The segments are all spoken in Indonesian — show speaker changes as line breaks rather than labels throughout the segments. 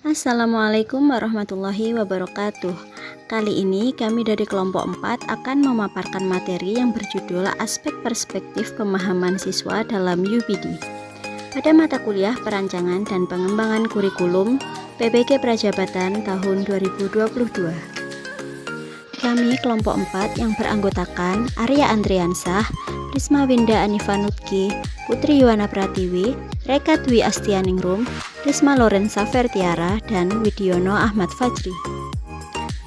Assalamualaikum warahmatullahi wabarakatuh. Kali ini kami dari kelompok 4 akan memaparkan materi yang berjudul Aspek Perspektif Pemahaman Siswa dalam UPD. Pada mata kuliah Perancangan dan Pengembangan Kurikulum PBG Prajabatan tahun 2022. Kami kelompok 4 yang beranggotakan Arya Andriansah, Risma Winda Anifanutki, Putri Yuwana Pratiwi, Reka Dwi Astianingrum, Risma Lorenza Vertiara, dan Widiono Ahmad Fajri.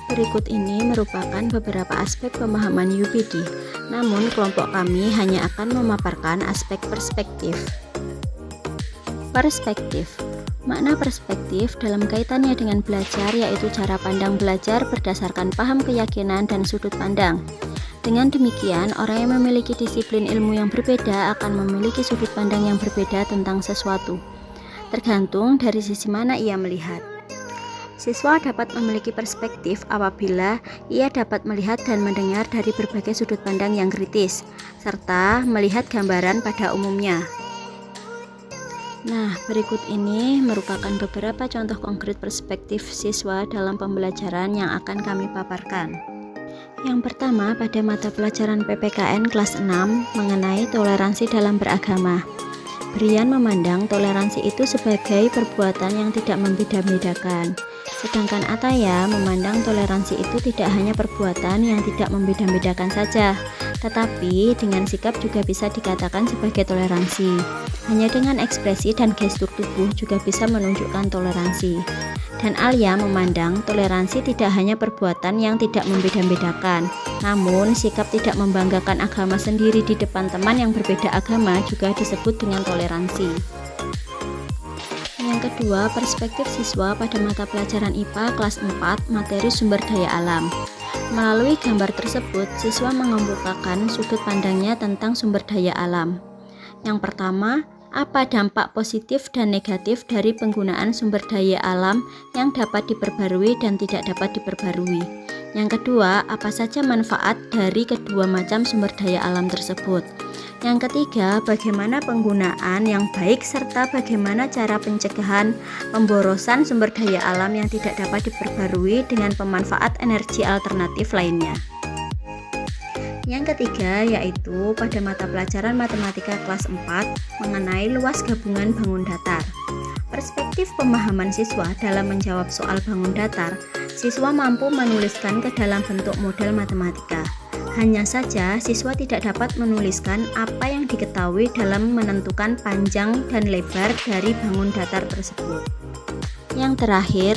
Berikut ini merupakan beberapa aspek pemahaman UPD, namun kelompok kami hanya akan memaparkan aspek perspektif. Perspektif. Makna perspektif dalam kaitannya dengan belajar yaitu cara pandang belajar berdasarkan paham keyakinan dan sudut pandang. Dengan demikian, orang yang memiliki disiplin ilmu yang berbeda akan memiliki sudut pandang yang berbeda tentang sesuatu, tergantung dari sisi mana ia melihat. Siswa dapat memiliki perspektif apabila ia dapat melihat dan mendengar dari berbagai sudut pandang yang kritis, serta melihat gambaran pada umumnya. Nah, berikut ini merupakan beberapa contoh konkret perspektif siswa dalam pembelajaran yang akan kami paparkan. Yang pertama, pada mata pelajaran PPKN kelas 6 mengenai toleransi dalam beragama. Brian memandang toleransi itu sebagai perbuatan yang tidak membeda-bedakan. Sedangkan Ataya memandang toleransi itu tidak hanya perbuatan yang tidak membeda-bedakan saja, tetapi dengan sikap juga bisa dikatakan sebagai toleransi. Hanya dengan ekspresi dan gestur tubuh juga bisa menunjukkan toleransi. Dan Alia memandang toleransi tidak hanya perbuatan yang tidak membeda-bedakan, namun sikap tidak membanggakan agama sendiri di depan teman yang berbeda agama juga disebut dengan toleransi. Yang kedua, perspektif siswa pada mata pelajaran IPA kelas 4 materi sumber daya alam. Melalui gambar tersebut, siswa mengemukakan sudut pandangnya tentang sumber daya alam. Yang pertama, apa dampak positif dan negatif dari penggunaan sumber daya alam yang dapat diperbarui dan tidak dapat diperbarui. Yang kedua, apa saja manfaat dari kedua macam sumber daya alam tersebut. Yang ketiga, bagaimana penggunaan yang baik serta bagaimana cara pencegahan pemborosan sumber daya alam yang tidak dapat diperbarui dengan pemanfaat energi alternatif lainnya. Yang ketiga yaitu pada mata pelajaran matematika kelas 4 mengenai luas gabungan bangun datar. Perspektif pemahaman siswa dalam menjawab soal bangun datar, siswa mampu menuliskan ke dalam bentuk model matematika. Hanya saja siswa tidak dapat menuliskan apa yang diketahui dalam menentukan panjang dan lebar dari bangun datar tersebut. Yang terakhir,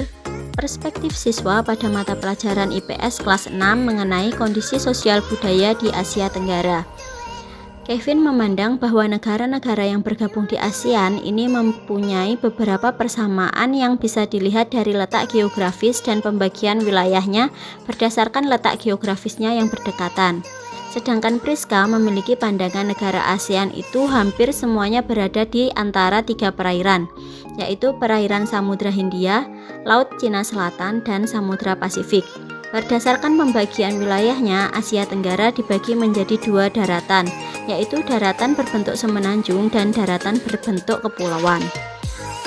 perspektif siswa pada mata pelajaran IPS kelas 6 mengenai kondisi sosial budaya di Asia Tenggara. Kevin memandang bahwa negara-negara yang bergabung di ASEAN ini mempunyai beberapa persamaan yang bisa dilihat dari letak geografis dan pembagian wilayahnya berdasarkan letak geografisnya yang berdekatan. Sedangkan Priska memiliki pandangan negara ASEAN itu hampir semuanya berada di antara 3 perairan, yaitu perairan Samudra Hindia, Laut Cina Selatan, dan Samudra Pasifik. Berdasarkan pembagian wilayahnya, Asia Tenggara dibagi menjadi 2 daratan, yaitu daratan berbentuk semenanjung dan daratan berbentuk kepulauan.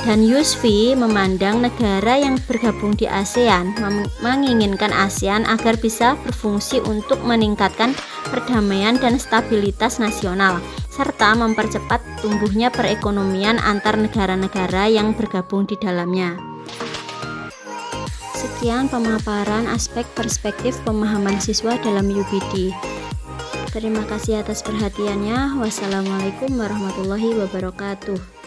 Dan Yusfi memandang negara yang bergabung di ASEAN menginginkan ASEAN agar bisa berfungsi untuk meningkatkan perdamaian dan stabilitas nasional, serta mempercepat tumbuhnya perekonomian antar negara-negara yang bergabung di dalamnya. Sekian pemaparan aspek perspektif pemahaman siswa dalam UPD. Terima kasih atas perhatiannya. Wassalamualaikum warahmatullahi wabarakatuh.